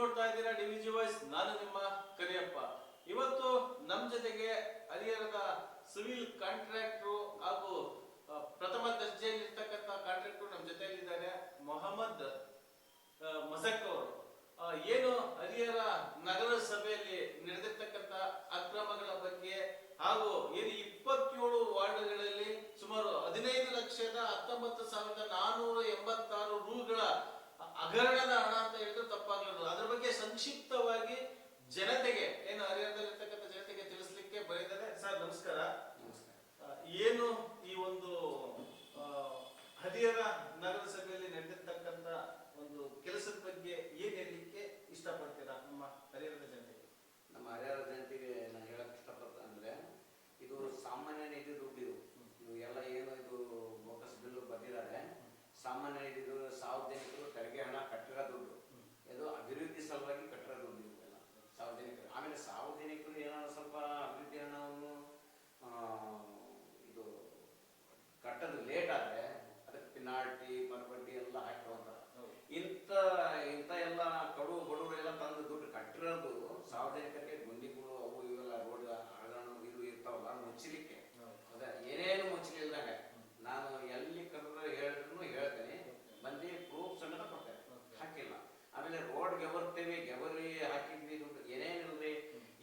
ನೋಡ್ತಾ ಇದ್ದೀರಾ ಡಿವಿಜಿ ವಾಯ್ಸ್. ನಾನು ನಿಮ್ಮ ಕರಿಯಪ್ಪ. ಇವತ್ತು ನಮ್ಮ ಜೊತೆಗೆ ಹರಿಹರದ ಸಿವಿಲ್ ಕಾಂಟ್ರಾಕ್ಟ್ರು ಹಾಗೂ ಪ್ರಥಮ ದರ್ಜೆಯಲ್ಲಿ ಇರ್ತಕ್ಕಂಥ ಕಾಂಟ್ರಾಕ್ಟ್ರು ನಮ್ಮ ಜೊತೆಯಲ್ಲಿದ್ದಾರೆ. ಮೊಹಮ್ಮದ್ ಮಸಕ್ ಅವರು ಏನು ಹರಿಹರ ನಗರಸಭೆಯಲ್ಲಿ ನಡೆದಿರ್ತಕ್ಕಂಥ ಅಕ್ರಮಗಳ ಬಗ್ಗೆ ಹಾಗೂ ಏನು 27 ವಾರ್ಡ್ಗಳಲ್ಲಿ ಸುಮಾರು 15,19,486 ರೂಗಳ ಹಗರಣದ ಹಣ ಅಂತ ಹೇಳಿದ್ರೆ ತಪ್ಪಾಗಲಿಲ್ಲ. ಅದ್ರ ಬಗ್ಗೆ ಸಂಕ್ಷಿಪ್ತವಾಗಿ ಜನತೆಗೆ ಏನು ಹರಿಹರದಲ್ಲಿರ್ತಕ್ಕಂಥ ಜನತೆಗೆ ತಿಳಿಸ್ಲಿಕ್ಕೆ ಬರೆದಿದ್ದಾರೆ. ಸರ್ ನಮಸ್ಕಾರ. ಏನು ಈ ಒಂದು ಹರಿಹರ ನಗರಸಭೆಯಲ್ಲಿ ನಡೆದಿರ್ತಕ್ಕಂಥ ಒಂದು ಕೆಲಸದ ಬಗ್ಗೆ ಏನ್ ಹೇಳಲಿಕ್ಕೆ ಇಷ್ಟಪಡ್ತೀರಾ ನಮ್ಮ ಹರಿಹರದ ಜನತೆಗೆ? ನಮ್ಮ ಹರಿಹರ ಜನತೆಗೆ ನಾನು ಹೇಳಕ್ ಇಷ್ಟಪಡ್ತ ಅಂದ್ರೆ, ಇದು ಸಾಮಾನ್ಯ ನಿಧಿ ದುಡ್ಡು. ಇದು ಎಲ್ಲ ಏನು ಇದು ಬೋಕಸ್ ಬಿಲ್ ಬಂದಿದ್ದಾರೆ, ಸಾಮಾನ್ಯ ನಿಧಿ ಸಾರ್ವಜನಿಕರು ತೆರಿಗೆ ಹಣ ಕಟ್ಟಿರೋ ದುಡ್ಡು. ಇದು ಅಭಿವೃದ್ಧಿ ಸಲುವಾಗಿ ಕಟ್ಟಿರೋ ದುಡ್ಡು ಇವೆಲ್ಲ ಸಾರ್ವಜನಿಕರು. ಆಮೇಲೆ ಸಾರ್ವಜನಿಕರು ಏನಾದ್ರು ಸ್ವಲ್ಪ ಅಭಿವೃದ್ಧಿ ಹಣವನ್ನು ಇದು ಕಟ್ಟೋದು ಲೇಟ್ ಆದ್ರೆ ಅದಕ್ಕೆ ಪಿನಾಲ್ಟಿ ಮರಬಡ್ಡಿ ಎಲ್ಲ ಹಾಕಿರುವಂತ ಇಂಥ ಎಲ್ಲ ಕಡು ಬಡವರು ಎಲ್ಲ ತಂದು ದುಡ್ಡು ಕಟ್ಟಿರೋದು ಸಾರ್ವಜನಿಕರಿಗೆ ಗುಂಡಿಗಳು ಅವು ಇವೆಲ್ಲ ರೋಡ್ ಹಗರಣ ಇದು ಇರ್ತಾವಲ್ಲ ಮುಚ್ಚಲಿಕ್ಕೆ. ಅದೇ ಏನೇನು ಮುಚ್ಚಲಿಲ್ದಾಗ ನಾನು ಎಲ್ಲಿ ಕರೆದ್ರೆ ಹೇಳಿದ್ರು ಹೇಳ್ತೇನೆ, ಬಂದು ಪ್ರೂಫ್ ಸಮೇತ ಕೊಡ್ತೇನೆ. ಹಾಕಿಲ್ಲ. ಆಮೇಲೆ ರೋಡ್ ಗೆವರ್ತೇವೆ, ಗೆವರಿ ಹಾಕಿದ್ವಿ ದುಡ್ಡು ಏನೇನಿಲ್ರಿ.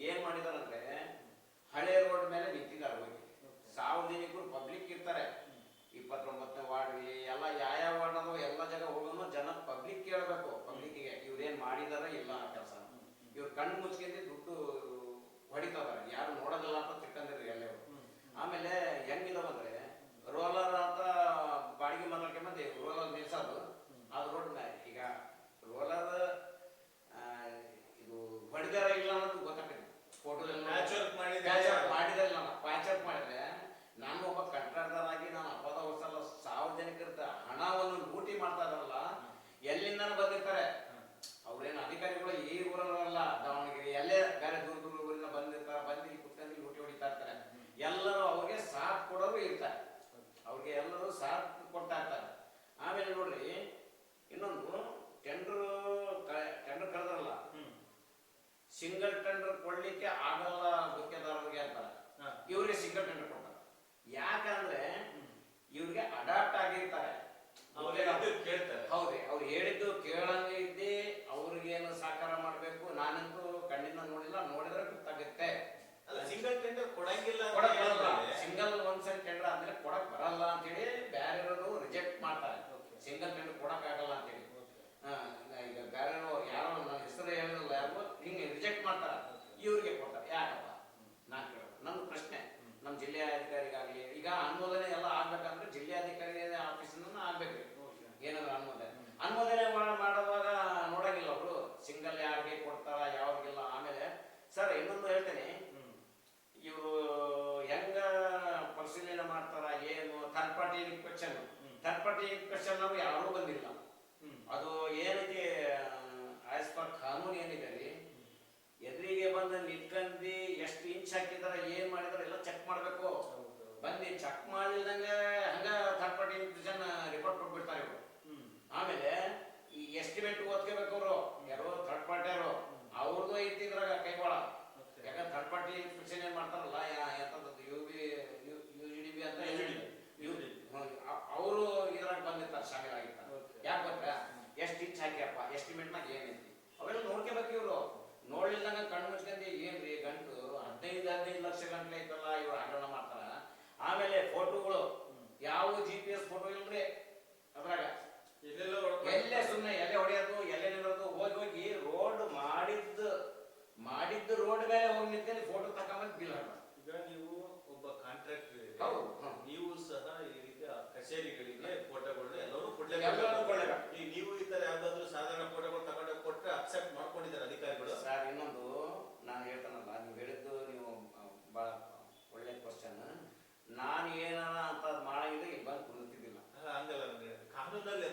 ಏನ್ ಮಾಡಿದಾರಂದ್ರೆ ಹಳೆ ರೋಡ್ ಮೇಲೆ ನಿಂತಿದ್ದಾರೆ ಹೋಗಿ. ಸಾರ್ವಜನಿಕರು ಪಬ್ಲಿಕ್ ಇರ್ತಾರೆ 29ನೇ ವಾರ್ಡ್ಗೆ ಎಲ್ಲ ಯಾವ ವಾರ್ಡ್ ಅನ್ನೋ ಎಲ್ಲ ಜಾಗ ಹೋಗೋನು ಜನ ಪಬ್ಲಿಕ್ ಕೇಳಬೇಕು. ಪಬ್ಲಿಕ್ಗೆ ಇವ್ರೇನ್ ಮಾಡಿದಾರ ಇಲ್ಲ ಆ ಕೆಲಸ. ಇವ್ರು ಕಣ್ಣು ಮುಚ್ಕೊಂಡು ದುಡ್ಡು ಹೊಡಿತಾರ, ಯಾರು ನೋಡೋದಿಲ್ಲ ಅಂತ ತಿಳ್ಕೊಂಡಿರಿ ಎಲ್ಲ. ಆಮೇಲೆ ಹೆಂಗಿದಾವಂದ್ರೆ ರೋಲರ್ ಅಂತ ಬಾಡಿಗೆ ಮಾತಾಡ್ಕೆ ಬಂದು ರೋಲರ್ ನಿಲ್ಸೋದು ಅದು ರೋಡ್ ಮೇಲೆ. ಈಗ ರೋಲರ್ ಇದು ಹೊಡಿದಾರ ಇಲ್ಲ ಅನ್ನೋದು ಗೊತ್ತಾಗ್ತದೆ. ಫೋಟೋ ಮಾಡಿದಿಲ್ಲ, ಪ್ಯಾಚ್ ವರ್ಕ್ ಮಾಡಿದ್ರೆ ನಾನು ಒಬ್ಬ ಕಂಟ್ರಾಕ್ಟರ್ ಆಗಿ ನಾನು ಅಪದ ವರ್ಷಲ್ಲ ಸಾರ್ವಜನಿಕರ ಹಣವನ್ನು ಲೂಟಿ ಮಾಡ್ತಾ ಇದಾರಲ್ಲ, ಎಲ್ಲಿಂದ ಬಂದಿರ್ತಾರೆ ಅವ್ರೇನು ಅಧಿಕಾರಿಗಳು ಈ ಊರಲ್ಲ, ದಾವಣಗೆರೆ ಎಲ್ಲೇ ಬೇರೆ ದೂರ ದೂರ ಊರಿಂದ ಬಂದಿರ್ತಾರೆ, ಬಂದು ಕುತ್ಕೊಂಡು ಲೂಟಿ ಹೊಡಿತಾ ಇರ್ತಾರೆ. ಎಲ್ಲರೂ ಅವ್ರಿಗೆ ಸಾಥ್ ಕೊಡೋರು ಇರ್ತಾರೆ, ಅವ್ರಿಗೆ ಎಲ್ಲರೂ ಸಾಥ್ ಕೊಡ್ತಾ ಇರ್ತಾರೆ. ಆಮೇಲೆ ನೋಡ್ರಿ ಇನ್ನೊಂದು ಟೆಂಡರ್ ಕರೆದ್ರಲ್ಲ, ಸಿಂಗಲ್ ಟೆಂಡರ್ ಕೊಡ್ಲಿಕ್ಕೆ ಆಗಲ್ಲ ಗುತ್ತಿಗೆದಾರರಿಗೆ ಅಂತಾರೆ. ಇವ್ರಿಗೆ ಸಿಂಗಲ್ ಟೆಂಡರ್ ಕೊಡ್ತಾರೆ. ಯಾಕಂದ್ರೆ ಇವ್ರಿಗೆ ಅಡಾಪ್ಟ್ ಆಗಿರ್ತಾರೆ, ಹೌದೇ ಅವ್ರು ಹೇಳಿದ್ದು ಕೇಳಂಗೆ ಇದ್ದಿ ಅವ್ರಿಗೇನು ಸಾಕಾರ ಮಾಡ್ಬೇಕು. ನಾನಂತೂ ಕಣ್ಣಿಂದ ನೋಡಿಲ್ಲ, ನೋಡಿದ್ರೆ ಗೊತ್ತಾಗುತ್ತೆ. ಸಿಂಗಲ್ ಟೆಂಡರ್ ಕೊಡಂಗಿಲ್ಲ, ಸಿಂಗಲ್ ಒಂದ್ಸರಿ ಟೆಂಡರ್ ಆದ್ಮೇಲೆ ಕೊಡಕ್ ಬರಲ್ಲ ಅಂತ ಹೇಳಿ ಬೇರೆ ರಿಜೆಕ್ಟ್ ಮಾಡ್ತಾರೆ. ಸಿಂಗಲ್ ಟೆಂಡರ್ ಕೊಡಕ್ ಆಗಲ್ಲ ಅಂತ ಹೇಳಿ ಈಗ ಬೇರೆ ಯಾರೋ ನನ್ನ ಹೆಸರು ಹೇಳಿರಲ್ಲ ಯಾರು ಹಿಂಗೆ ರಿಜೆಕ್ಟ್ ಮಾಡ್ತಾರ, ಇವ್ರಿಗೆ ಕೊಡ್ತಾರೆ. ಯಾಕಪ್ಪ ನಾನ್ ಕೇಳೋದು ನನ್ನ ಪ್ರಶ್ನೆ. ನಮ್ಮ ಜಿಲ್ಲಾಧಿಕಾರಿಗಾಗ್ಲಿ ಈಗ ಅನುಮೋದನೆ ಎಲ್ಲ ಆಗ್ಬೇಕಂದ್ರೆ ಜಿಲ್ಲಾಧಿಕಾರಿ ಆಫೀಸಿನ ಆಗ್ಬೇಕು. ಏನಾದ್ರು ಅನುಮೋದನೆ ಮಾಡುವಾಗ ನೋಡಂಗಿಲ್ಲ ಅವರು ಸಿಂಗಲ್ ಯಾರಿಗೆ ಕೊಡ್ತಾರ ಯಾವ್ರಿಗಿಲ್ಲ. ಆಮೇಲೆ ಸರ್ ಇನ್ನೊಂದು ಹೇಳ್ತೇನೆ, ಇವರು ಹೆಂಗ ಪರಿಶೀಲನೆ ಮಾಡ್ತಾರ ಏನು ಥರ್ಡ್ ಪಾರ್ಟಿ ಇನ್ಸ್ಪೆಕ್ಷನ್ ಅವ್ರು ಯಾರೂ ಬಂದಿಲ್ಲ. ಅದು ಏನೈತಿ ಆಸ್ ಪರ್ ಕಾನೂನು ಏನಿದೆ ರೀ, ಎದುರಿಗೆ ಬಂದು ನಿಂತ್ಕಂಡು ಎಷ್ಟು ಇಂಚ್ ಹಾಕಿದಾರ ಏನ್ ಮಾಡಿದಾರ ಎಲ್ಲ ಚೆಕ್ ಮಾಡ್ಬೇಕು. ಬಂದು ಚೆಕ್ ಮಾಡಿಲ್ದಂಗೆ ಹಂಗ ಥರ್ಡ್ ಪಾರ್ಟಿ ಇನ್ಸ್ಪೆಕ್ಷನ್ ರಿಪೋರ್ಟ್ ಕೊಟ್ಬಿಡ್ತಾರೆ ಇವರು. ಆಮೇಲೆ ಈ ಎಸ್ಟಿಮೇಟ್ ಓದ್ಕೋಬೇಕು ಅವರು ಯಾರೋ ಥರ್ಡ್ ಪಾರ್ಟಿ ಅವ್ರದ್ದು ಐತಿದ್ರಾಗ ಕೈವಾಳ. ಯಾಕಂದ್ರೆ ಥರ್ಡ್ ಪಾರ್ಟಿ ಇನ್ಸ್ಪೆಕ್ಷನ್ ಏನ್ ಮಾಡ್ತಾರಲ್ಲ ಎಂತದ್ದು UGDB ಅಂತ ಅವರು ಇದ್ರಾಗ ಬಂದಿರ್ತಾರೆ, ಶಾಮಿಲಾಗಿರ್ತಾರೆ. ಯಾಕೆ ಗೊತ್ತಾ, ಎಷ್ಟು ಇಂಚ್ ಹಾಕ್ಯಪ್ಪ ಎಸ್ಟಿಮೇಟ್ನಾಗ ಏನೈತಿ ಅವೆಲ್ಲ ನೋಡ್ಕೋಬೇಕು ಇವರು. ನೋಡ್ಲಿಲ್ದಂಗ ಕಣ್ಣು ಮುಚ್ಕೊಂಡು ಏನ್ರಿ ಗಂಟು 15 ಲಕ್ಷ ಗಂಟ್ಲೆ ಐತಲ್ಲ ಇವ್ರು ಹಗರಣ ಮಾಡ್ತಾರ. ಆಮೇಲೆ ಫೋಟೋಗಳು ಯಾವ GPS ಫೋಟೋ ಇಲ್ರಿ ಅದ್ರಾಗ, ಎಲ್ಲೇ ಸುಮ್ಮನೆ ಎಲ್ಲೇ ಹೊಡೆಯೋದು ಎಲ್ಲೇ ನಿಲ್ಲೋದು. ಹೋಗಿ ರೋಡ್ ಮಾಡಿದ್ದು ರೋಡ್ ಮೇಲೆ ಹೋಗಿ ನಿಂತಲ್ಲಿ ಫೋಟೋ ತಕೊಂಬಂದು ಬಿಲ್ ಹಾಕ. ಈಗ ನೀವು ಒಬ್ಬ ಕಾಂಟ್ರಾಕ್ಟರ್, ನೀವು ಸಹ ಈ ರೀತಿಯ ಕಚೇರಿಗಳಿಗೆ ಫೋಟೋಗಳು ಎಲ್ಲರೂ ಕೊಡ್ಲೇಬೇಕು. ಈಗ ನೀವು ಈ ತರ ಯಾವ್ದಾದ್ರು ಸಾಧಾರಣ ಫೋಟೋಗಳು ತಗೊಂಡು ಕೊಟ್ಟರೆ ಅಕ್ಸೆಪ್ಟ್ ಮಾಡ್ಕೊಂಡಿದ್ದಾರೆ ಅಧಿಕಾರಿಗಳು? ಸರ್ ಇನ್ನೊಂದು ನಾನು ಹೇಳ್ತಾನಲ್ಲ, ನೀವು ಹೇಳಿದ್ದು ನೀವು ಬಹಳ ಒಳ್ಳೆ ಕ್ವಶನ್. ನಾನು ಏನಾರ ಅಂತ ಮಾಡಿದ್ರೆ ಇಲ್ಲಿ ಬಂದು ಕುಳಿತಿದ್ದಿಲ್ಲ. ಹಂಗಲ್ಲ, ಕಾನೂನಲ್ಲಿ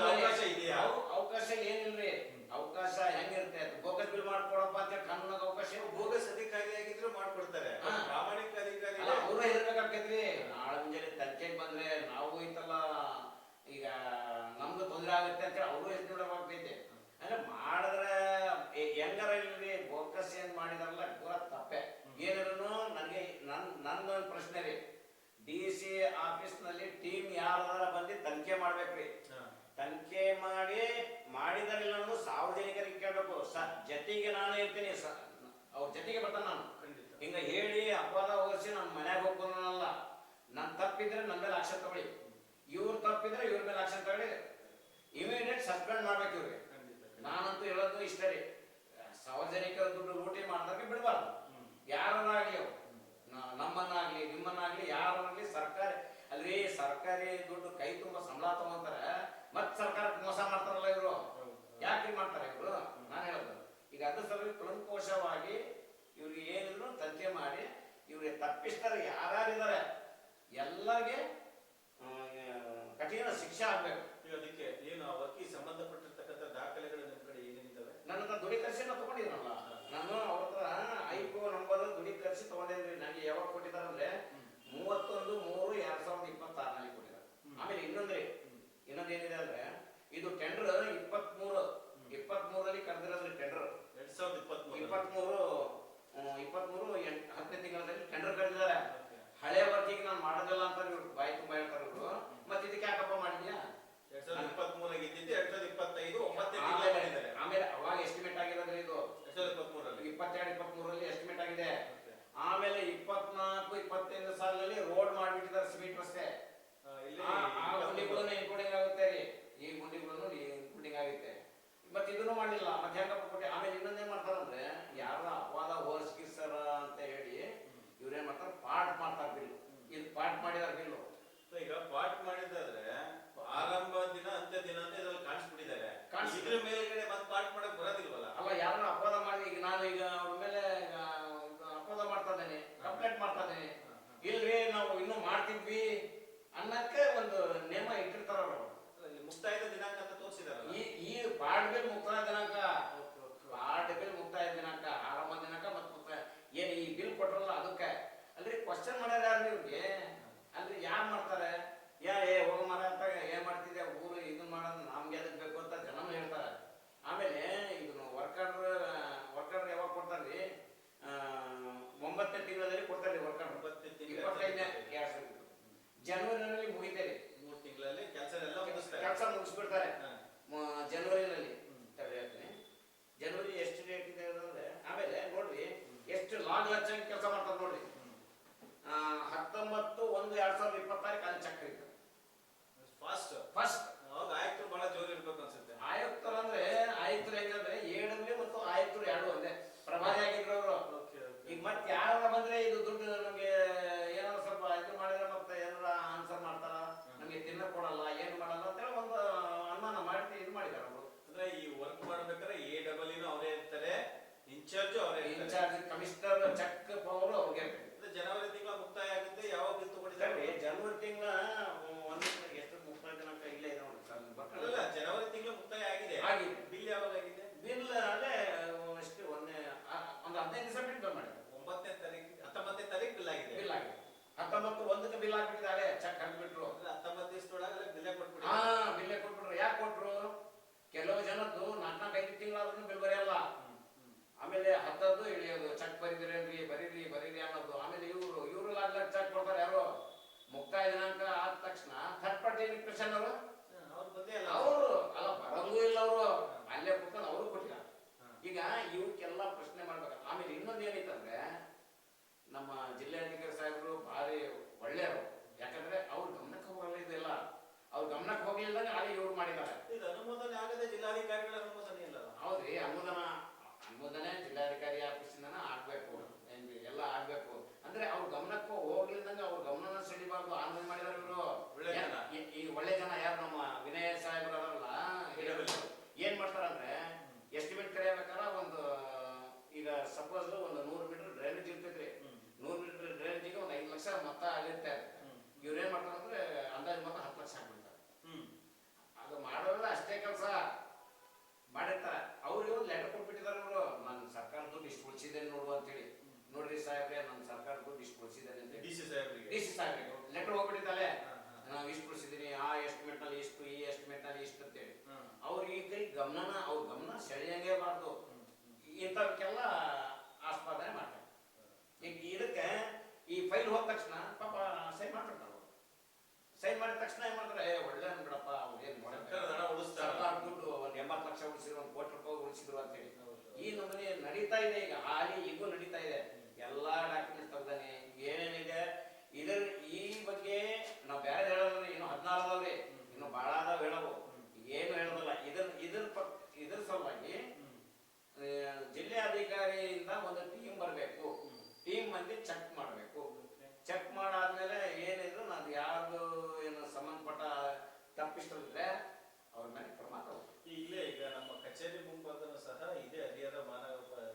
ಅವಕಾಶ ಇದೆಯಾ? ಅವಕಾಶ ಏನಿಲ್ರಿ. ಅವಕಾಶ ಹೆಂಗಿರುತ್ತೆ, ಬೋಗಸ್ ಬಿಲ್ ಮಾಡ್ಕೊಡಪ್ಪ ಅಂತ ಕಾನೂನಾಗ ಅವಕಾಶ. ಬೋಗಸ್ ಅಧಿಕಾರಿ ಆಗಿದ್ರು ಮಾಡ್ಕೊಡ್ತಾರೆ, ಪ್ರಾಮಾಣಿಕ ಅಧಿಕಾರಿ ಅವ್ರ ಇರ್ಬೇಕಾಗ್ತೈತ್ರಿ. ನಾಳೆ ಮುಂಜಾನೆ ತನಿಖೆಗೆ ಬಂದ್ರೆ ನಾವು ಐತಲ್ಲ ಈಗ ನಮ್ದು ತೊಂದರೆ ಆಗುತ್ತೆ ಅಂತ ಹೇಳಿ ಅವರು ಹೆಸರು ಆಗ್ತೈತೆ. ಅಂದ್ರೆ ಮಾಡಿದ್ರೆ ಈಗ ನಂದೊಂದು ಪ್ರಶ್ನೆ ರೀ, DC ಆಫೀಸ್ನಲ್ಲಿ ಟೀಮ್ ಯಾರ ಬಂದು ತನಿಖೆ ಮಾಡ್ಬೇಕ್ರಿ. ತನಿಖೆ ಮಾಡಿದಾರಿಲ್ಲ ಅನ್ನೋದು ಸಾರ್ವಜನಿಕರಿಗೆ ಕೇಳಬೇಕು. ಜೊತೆಗೆ ನಾನು ಇರ್ತೀನಿ, ಅವ್ರ ಜೊತೆಗೆ ಬರ್ತಾನೆ ನಾನು. ಹಿಂಗ ಹೇಳಿ ಅಪವಾದ ಹೊರಿಸಿ ನನ್ನ ಮನ್ಯಾಗ ಹೋಗ್ಬೋದಲ್ಲ. ನನ್ ತಪ್ಪಿದ್ರೆ ನನ್ನ ಮೇಲೆ ಆಕ್ಷನ್ ತಗೊಳ್ಳಿ, ಇವ್ರು ತಪ್ಪಿದ್ರೆ ಇವ್ರ ಮೇಲೆ ಆಕ್ಷನ್ ತಗೊಳ್ಳಿ, ಇಮಿಡಿಯೇಟ್ ಸಸ್ಪೆಂಡ್ ಮಾಡ್ಬೇಕು ಇವ್ರಿಗೆ. ನಾನಂತೂ ಹೇಳೋದು ಇಷ್ಟ ರೀ, ಸಾರ್ವಜನಿಕರ ದುಡ್ಡು ಲೂಟಿ ಮಾಡಿದಾಗ ಬಿಡಬಾರ್ದು. ಯಾರನ್ನಾಗ್ಲಿ ಅವ್ರು, ನಮ್ಮನ್ನಾಗ್ಲಿ ನಿಮ್ಮನ್ನಾಗ್ಲಿ ಯಾರನ್ನಾಗ್ಲಿ ಸರ್ಕಾರ ಅಲ್ರಿ, ಸರ್ಕಾರಿ ದುಡ್ಡು ಕೈ ತುಂಬಾ ಸಂಬಳ ತಗೊಂತಾರೆ, ಮತ್ ಸರ್ಕಾರಕ್ಕೆ ಮೋಸ ಮಾಡ್ತಾರಲ್ಲ ಇವರು. ಯಾಕೆ ಮಾಡ್ತಾರೆ ಇವರು? ನಾನು ಹೇಳೋದು ಈಗ ಅದ್ರ ಸಲುವಾಗಿ ಕುಲಂಕುಷವಾಗಿ ಇವ್ರಿಗೆ ಏನಿದ್ರು ತನಿಖೆ ಮಾಡಿ ಇವ್ರಿಗೆ ತಪ್ಪಿಸ್ತಾರೆ ಯಾರ್ಯಾರಿದ್ದಾರೆ ಎಲ್ಲರಿಗೆ ಕಠಿಣ ಶಿಕ್ಷೆ ಆಗ್ಬೇಕು. ಈಗ ಅದಕ್ಕೆ ಏನು ಅವಕ್ಕೆ ಸಂಬಂಧಪಟ್ಟಿರ್ತಕ್ಕಂಥ ದಾಖಲೆಗಳು ನಿಮ್ಮ ಕಡೆ ಏನೇನಿದ್ದಾವೆ? ನನ್ನ ಹತ್ರ ದೃಢೀಕರಿಸಿ ನಾನು ತಗೊಂಡಿದ್ದೀನಲ್ಲ, ನಾನು ಅವ್ರ ಹತ್ರ ಐಕೋ ನಂಬರ್ ದೃಢೀಕರಿಸಿ ತಗೊಂಡಿದ್ರಿ. ನನಗೆ ಯಾವಾಗ ಕೊಟ್ಟಿದ್ದಾರೆ ಅಂದ್ರೆ 31/3/2026 ಕೊಟ್ಟಿದ್ದಾರೆ. ಆಮೇಲೆ ಇನ್ನೊಂದು ಏನಿದೆ ಅಂದ್ರೆ ಇದು ಟೆಂಡರ್ 23 ಕರೆದಿರೋದ್ರಿ. ಟೆಂಡರ್ 2023 10ನೇ ತಿಂಗಳಲ್ಲಿ ಟೆಂಡರ್ ಕರೆದಿದ್ದಾರೆ. ಹಳೆ ವರ್ಕಿಗೆ ನಾನು ಮಾಡೋದಿಲ್ಲ ಅಂತ ಇವ್ರು ಬಾಯಿ ತುಂಬಾ ಹೇಳ್ತಾರೆ ಇವರು. ಮತ್ತೆ ಇದಕ್ಕೆ ಯಾಕಪ್ಪ ಮಾಡಿದ್ಯಾ? 2023 ಇದ್ದಿದ್ದು 2025 9 ಆಮೇಲೆ ಅವಾಗ ಎಸ್ಟಿಮೇಟ್ ಆಗಿರೋದ್ರಿ ಇದು 2023 22-23 ಎಸ್ಟಿಮೇಟ್ ಆಗಿದೆ. ಆಮೇಲೆ 24-25 ಸಾಲಿನಲ್ಲಿ ರೋಡ್ ಮಾಡಿಬಿಟ್ಟಿದ್ದಾರೆ, ಸಿಮೆಂಟ್ ರಸ್ತೆ. ಆ ಗುಂಡಿಗಳನ್ನು ಇನ್ಕ್ಲೂಡಿಂಗ್ ಆಗುತ್ತೆ ರೀ, ಈ ಗುಂಡಿಗಳನ್ನು ಇನ್ಕ್ಲೂಡಿಂಗ್ ಆಗುತ್ತೆ. ಮತ್ತೆ ಇದನ್ನು ಮಾಡಲಿಲ್ಲ, ಮತ್ತೆ ಹೆಂಗಪ್ಪ ಕೊಟ್ಟೆ. ಆಮೇಲೆ ಇನ್ನೊಂದೇನ್ ಮಾಡ್ತಾರಂದ್ರೆ ಯಾರ ಅಪವಾದ ಹೋರಿಸ್ಕಿಸ್ತಾರ ಅಂತ ಹೇಳಿ ಇವ್ರೇನ್ ಮಾಡ್ತಾರೆ, ಪಾಠ ಮಾಡ್ತಾರೆ ಬಿಲ್ಲು. ಇದು ಪಾಠ ಮಾಡಿದಾರೆ ಬಿಲ್ಲು. ಈಗ ಪಾಠ ಮಾಡಿದಾದ್ರೆ ಆರಂಭ ದಿನ ಅಂತ್ಯ ದಿನ ಅಂತ ಇದ್ರಲ್ಲಿ ಕಾಣಿಸ್ಬಿಟ್ಟಿದ್ದಾರೆ. ಇದ್ರ ಮೇಲ್ಗಡೆ ಮತ್ತೆ ಪಾಠ ಮಾಡಕ್ ಬರೋದಿಲ್ವಲ್ಲ? ಅಲ್ಲ, ಯಾರನ್ನ ಅಪವಾದ ಮಾಡಿ ಈಗ ನಾನು ಅವ್ರ ಮೇಲೆ ಅಪವಾದ ಮಾಡ್ತಾ ಇದ್ದೇನೆ, ಕಂಪ್ಲೇಂಟ್ ಮಾಡ್ತಾ ಇದ್ದೇನೆ. ಇಲ್ರಿ ನಾವು ಇನ್ನೂ ಮಾಡ್ತಿದ್ವಿ ಅನ್ನಕ್ಕೆ ಒಂದು ನೇಮ ಇಟ್ಟಿರ್ತಾರ ಅವರು. ಮುಕ್ತಾಯದ ದಿನಾಂಕ ಅಂತ ತೋರಿಸಿದಾರಲ್ಲ, ಈ ಪಾಠ ಬಿಲ್ ಮುಕ್ತಾಯ ದಿನಾಂಕ, ಪಾಠ ಬಿಲ್ ಮುಕ್ತಾಯ ದಿನಾಂಕ, ಆರಂಭ ದಿನಾಂಕ ಮತ್ತೆ ಮುಕ್ತಾಯ ಏನ್ ಈ ಬಿಲ್ ಕೊಟ್ರಲ್ಲ ಅದಕ್ಕೆ. ಅಲ್ರಿ ಕ್ವಶನ್ ಮಾಡ್ಯಾರ ಯಾರು ಇವ್ರಿಗೆ? ಅಲ್ರಿ ಯಾರು ಮಾಡ್ತಾರೆ? ಹೋಗ ಮರ ಅಂತ ಏನ್ ಮಾಡ್ತಿದ್ದೆ ಊರು ಇದನ್ನ ಮಾಡೋದು ನಮ್ಗೆ ಅದಕ್ಕೆ ಬೇಕು ಅಂತ ಜನನು ಹೇಳ್ತಾರೆ. ಆಮೇಲೆ ಇದನ್ನು ವರ್ಕರ್ ಯಾವಾಗ ಕೊಡ್ತಾರ್ರಿ? 9ನೇ ತಿಂಗಳಲ್ಲಿ ಕೊಡ್ತಾರ್ರಿ ವರ್ಕರ್. 25ನೇ ಜನವರಿನಲ್ಲಿ ಮುಗಿತಾರೆ. 3 ತಿಂಗಳಲ್ಲಿ ಕೆಲಸ ಮುಗಿಸ್ಬಿಡ್ತಾರೆ ಜನವರಿನಲ್ಲಿ. ಜನವರಿ ಎಷ್ಟು ಡೇಟ್ ಇದೆ ಅಂದ್ರೆ ಆಮೇಲೆ ನೋಡ್ರಿ ಎಷ್ಟು ಲಾಗ್ ಲಕ್ಷ ಕೆಲಸ ಮಾಡ್ತಾರೆ ನೋಡ್ರಿ. 19/1/2026 ಅಲ್ಲಿ ಚಕ್ರ ಇತ್ತು ಫಸ್ಟ್. ಅವಾಗ ಆಯುಕ್ತರು ಬಹಳ ಜೋರು ಇರ್ಬೇಕು ಅನ್ಸುತ್ತೆ. ಆಯುಕ್ತರು ಅಂದ್ರೆ ಆಯುಕ್ತರು ಹೆಂಗಂದ್ರೆ ಏಳಂದ್ರೆ ಮತ್ತು ಆಯುಕ್ತರು 2 ಒಂದೇ ಪ್ರಭಾರಿ ಆಗಿದ್ರು ಅವರು. ಈಗ ಮತ್ತೆ ಯಾರ ಬಂದ್ರೆ ಇದು ದುಡ್ಡು ನಮ್ಗೆ ಏನಾದ್ರು ಸ್ವಲ್ಪ ಇದು ಮಾಡಿದ್ರೆ ಮತ್ತೆ ಏನಾರ ಆನ್ಸರ್ ಮಾಡ್ತಾರ, ನಮ್ಗೆ ತಿನ್ನ ಕೊಡಲ್ಲ, ಏನು ಮಾಡಲ್ಲ ಅಂತ ಹೇಳಿ ಒಂದು ಅನುಮಾನ ಮಾಡಿ ಇದು ಮಾಡಿದಾರೆ ಅವರು. ಅಂದ್ರೆ ಈ ವರ್ಕ್ ಮಾಡ್ಬೇಕಾದ್ರೆ AEE ಅವರೇ ಇರ್ತಾರೆ, ಇನ್ಚಾರ್ಜ್ ಅವರೇ, ಇನ್ಚಾರ್ಜ್ ಕಮಿಷನರ್ ಚೆಕ್ ಪವರ್ ಅವ್ರಿಗೆ ಇರ್ತಾರೆ. ಜನವರಿ ತಿಂಗಳ ಮುಕ್ತಾಯ ಆಗುತ್ತೆ. ಯಾವಾಗ ಬಿಲ್ ತಗೊಂಡಿದ್ದಾರೆ? ಜನವರಿ ತಿಂಗಳ ಎಷ್ಟು ಮುಕ್ತಾಯ ದಿನಾಂಕ ಇಲ್ಲೇ ಇದೆ ನೋಡಿ ಸರ್. ಅಲ್ಲ, ಜನವರಿ ತಿಂಗಳ ಮುಕ್ತಾಯ ಆಗಿದೆ. ಬಿಲ್ ಯಾವಾಗ ಆಗಿದೆ? ಬಿಲ್ ಅಲ್ಲೇ ಎಷ್ಟು ಒಂದು 15 ದಿವಸ ಬಿಟ್ಟು ಬಿಲ್ ಮಾಡಿದ್ರು. 19ನೇ ತಾರೀಕು ಬಿಲ್ ಆಗಿದೆ. 19/1 ಬಿಲ್ ಹಾಕ್ಬಿಟ್ಟಿದ್ದಾರೆ, ಚೆಕ್ ಹಾಕ್ಬಿಟ್ರು. 19 ದಿವಸದೊಳಗೆ ಬಿಲ್ಲೇ ಕೊಟ್ಬಿಟ್ಟು. ಬಿಲ್ಲೇ ಕೊಟ್ಬಿಟ್ರು. ಯಾಕೆ ಕೊಟ್ರು? ಕೆಲವು ಜನದ್ದು 4-5 ತಿಂಗಳಾದ್ರೂ ಬಿಲ್ ಬರೆಯಲ್ಲ. ಆಮೇಲೆ 10 ಇಳಿಯೋದು, ಚೆಕ್ ಬರೀರಿ ಅನ್ನೋದು. ಆಮೇಲೆ ಇವರು ಲಾಗ್ಲಾಗ್ ಚೆಕ್ ಕೊಡ್ತಾರೆ ಯಾರು? ಮುಕ್ತಾಯ ದಿನಾಂಕ ಆದ ತಕ್ಷಣ ಥರ್ಡ್ ಪಾರ್ಟಿ ಇನ್ಸ್ಪೆಕ್ಷನ್ ಅವರು ಅಲ್ಲ ಬರಂಗೂ ಇಲ್ಲ, ಅವರು ಅಲ್ಲೇ ಕೂತ್ಕೊಂಡು ಅವರು ಕೊಟ್ಟಿಲ್ಲ. ಈಗ ಇವಕ್ಕೆಲ್ಲ ಪ್ರಶ್ನೆ ಮಾಡ್ಬೇಕು. ಆಮೇಲೆ ಇನ್ನೊಂದು ಏನೈತಂದ್ರೆ ನಮ್ಮ ಜಿಲ್ಲಾಧಿಕಾರಿ ಸಾಹೇಬರು ಭಾರಿ ಒಳ್ಳೆಯವರು. ಯಾಕಂದ್ರೆ ಅವ್ರ ಗಮನಕ್ಕೆ ಹೋಗಲ್ಲ, ಇದೆಲ್ಲ ಅವ್ರ ಗಮನಕ್ಕೆ ಹೋಗ್ಲಿಲ್ದಂಗೆ ಅಲ್ಲಿ ಇವ್ರು ಮಾಡಿದ್ದಾರೆ. ಇದು ಅನುಮೋದನೆ ಆಗದೆ ಜಿಲ್ಲಾಧಿಕಾರಿಗಳ ಅನುಮೋದನೆ ಇಲ್ಲ. ಹೌದ್ರಿ, ಅನುಮೋದನೆ ಜಿಲ್ಲಾಧಿಕಾರಿ ಆಫೀಸಿಂದನೇ ಆಗ್ಬೇಕು, ಎಲ್ಲ ಆಗ್ಬೇಕು. ಅಂದ್ರೆ ಅವ್ರ ಗಮನಕ್ಕೂ ಹೋಗ್ಲಿಲ್ದಂಗೆ ಅವ್ರ ಗಮನ ಸೆಳಿಬಾರ್ದು ಅನುಮೋದನೆ ಮಾಡಿದಾರೆ ಇವರು. ಈ ಒಳ್ಳೆ ಜನ ಯಾರು ನಮ್ಮ ವಿನಯ ಸಾಹೇಬ್ರಲ್ಲ, ಏನ್ ಮಾಡ್ತಾರಂದ್ರೆ ಎಸ್ಟಿಮೇಟ್ ಕರೆಯಬೇಕಾರ ಒಂದು ಈಗ ಸಪೋಸ್ ಒಂದು 100 ಮೀಟರ್ ಡ್ರೈನೇಜ್ ಇರ್ತೈತ್ರಿ. 100 ಮೀಟರ್ ಡ್ರೈನೇಜಿಗೆ ಒಂದು 5 ಲಕ್ಷ ಮೊತ್ತ ಆಗಿರುತ್ತೆ. ಇವ್ರು ಏನ್ ಮಾಡ್ತಾರಂದ್ರೆ ಅಂದಾಜು ಮೊತ್ತ 10 ಲಕ್ಷ ಆಗ್ಬಿಡ್ತಾರೆ. ಅದು ಮಾಡೋದ್ರ ಅಷ್ಟೇ ಕೆಲಸ ಮಾಡಿರ್ತಾರೆ. ಅವ್ರಿಗೆ ಒಂದು ಲೆಟರ್ ಕೊಟ್ಬಿಟ್ಟಿದ್ದಾರೆ ಇವರು, ನಾನು ಸರ್ಕಾರ ದುಡ್ಡು ಇಷ್ಟು ಉಳಿಸಿದ್ದೇನೆ ನೋಡು ಅಂತೇಳಿ. ನೋಡ್ರಿ ಸಾಹೇಬ್ರೆ, ನಾನು ಸರ್ಕಾರ ದುಡ್ಡು ಇಷ್ಟು ಉಳಿಸಿದ್ದೇನೆ ಅಂತ ಡಿ ಸಿ ಸಾಹೇಬ್ರಿಗೆ ಲೆಟರ್ ಹೋಗ್ಬಿಟ್ಟಿದ್ದಾಳೆ. ನಾವು ಇಷ್ಟು ಉಳಿಸಿದ್ದೀನಿ, ಆ ಎಸ್ಟಿಮೇಟ್ ನಲ್ಲಿ ಇಷ್ಟು, ಈ ಎಸ್ಟಿಮೇಟ್ ನಲ್ಲಿ ಇಷ್ಟು ಅಂತೇಳಿ. ಅವ್ರಿಗೆ ಈ ಕೈ ಅವ್ರ ಗಮನ ಸೆಳೆಯಂಗೇಬಾರ್ದು. ಇಂಥವಕ್ಕೆಲ್ಲ ಆಸ್ಪಾದನೆ ಮಾಡ್ತಾರೆ. ಈಗ ಇದಕ್ಕೆ ಈ ನಡೀತಾ ಇದೆ ಈಗ ಹಾಲಿ ಈಗೂ ನಡೀತಾ ಇದೆ. ಎಲ್ಲಾ ಡಾಕ್ಯುಮೆಂಟ್ಸ್ ತೆಗ್ದಾನೆ ಏನೇನಿದೆ ಇದ್ರ ಈ ಬಗ್ಗೆ ನಾವು ಬೇರೆ ಹೇಳೋದ್ರೆ ಇನ್ನು 14 ಅದಾವ್ರಿ, ಇನ್ನು ಬಹಳ ಅದಾವ ಹೇಳವು, ಏನು ಹೇಳೋದಿಲ್ಲ. ಇದ್ರ ಸಲುವಾಗಿ ಜಿಲ್ಲಾಧಿಕಾರಿಯಿಂದ ಒಂದು ಟೀಮ್ ಬರಬೇಕು, ಟೀಮ್ ಮಂದಿ ಚೆಕ್ ಮಾಡಬೇಕು. ಚೆಕ್ ಮಾಡಾದ್ಮೇಲೆ ಏನಿದ್ರು ಅದು ಯಾರ್ದು ಏನು ಸಂಬಂಧಪಟ್ಟ ತಪ್ಪಿಸ್ತಿದ್ರೆ ಅವ್ರ ಮೇಲೆ ಕ್ರಮ ತಗೋಬೇಕು. ಇಲ್ಲೇ ಈಗ ನಮ್ಮ ಕಚೇರಿ ಮುಂಭಾಗನೂ ಸಹ ಇದೇ ಹರಿಹರ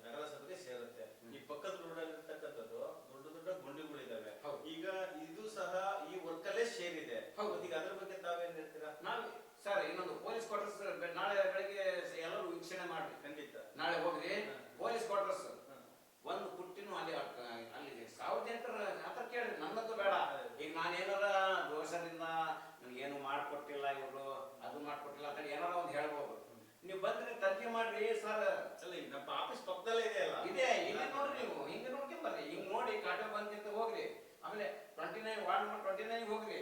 ನಗರಸಭೆಗೆ ಸೇರುತ್ತೆ. ಈ ಪಕ್ಕದ ರೋಡಲ್ಲಿರ್ತಕ್ಕಂಥದ್ದು ದೊಡ್ಡ ದೊಡ್ಡ ಗುಂಡಿಗಳಿದಾವೆ. ಈಗ ಇದು ಸಹ ಈ ವರ್ಕ್ ಅಲ್ಲೇ ಸೇರಿದೆ. ಈಗ ಅದ್ರ ಬಗ್ಗೆ ತಾವೇನ್ ಹೇಳ್ತೀರಾ? ನಾವು ಸರ್ ಇನ್ನೊಂದು ಪೊಲೀಸ್ ಕ್ವಾರ್ಟರ್ಸ್ ನಾಳೆ ಬೆಳಗ್ಗೆ ಎಲ್ಲರೂ ವೀಕ್ಷಣೆ ಮಾಡ್ರಿ, ಖಂಡಿತ ನಾಳೆ ಹೋಗ್ರಿ. ಪೊಲೀಸ್ ಕ್ವಾರ್ಟರ್ಸ್ ಒಂದು ಪುಟ್ಟಿನೂ ಅಲ್ಲಿ ಅಲ್ಲಿ ಸಾರ್ವಜನಿಕರ ಹತ್ರ ಕೇಳ್ರಿ, ನನ್ನದು ಬೇಡ. ಈಗ ನಾನೇನಾರ ದೋಷದಿಂದ ಏನು ಮಾಡ್ಕೊಟ್ಟಿಲ್ಲ ಇವರು, ಅದು ಮಾಡ್ಕೊಟ್ಟಿಲ್ಲ ಅಂತ ಏನಾರ ಒಂದು ಹೇಳ್ಬೋದು. ನೀವು ಬಂದ್ರಿ ತರ್ಜಿ ಮಾಡ್ರಿ ಸರ್. ಅಲ್ಲ ಈಗ ನಮ್ಮ ಆಫೀಸ್ ಪಕ್ಕದಲ್ಲೇ ಇದೆ ಅಲ್ಲ, ಇದೆ ಇಲ್ಲಿ ನೋಡ್ರಿ, ನೀವು ಹಿಂಗೆ ನೋಡ್ಕೊಂಡ್ ಬರ್ರಿ, ಹಿಂಗ್ ನೋಡಿ ಕಾಟ ಬಂದ್ಕಿಂತ ಹೋಗ್ರಿ. ಆಮೇಲೆ 29 ವಾರ್ಡ್ ನಂಬರ್ 29 ಹೋಗ್ರಿ.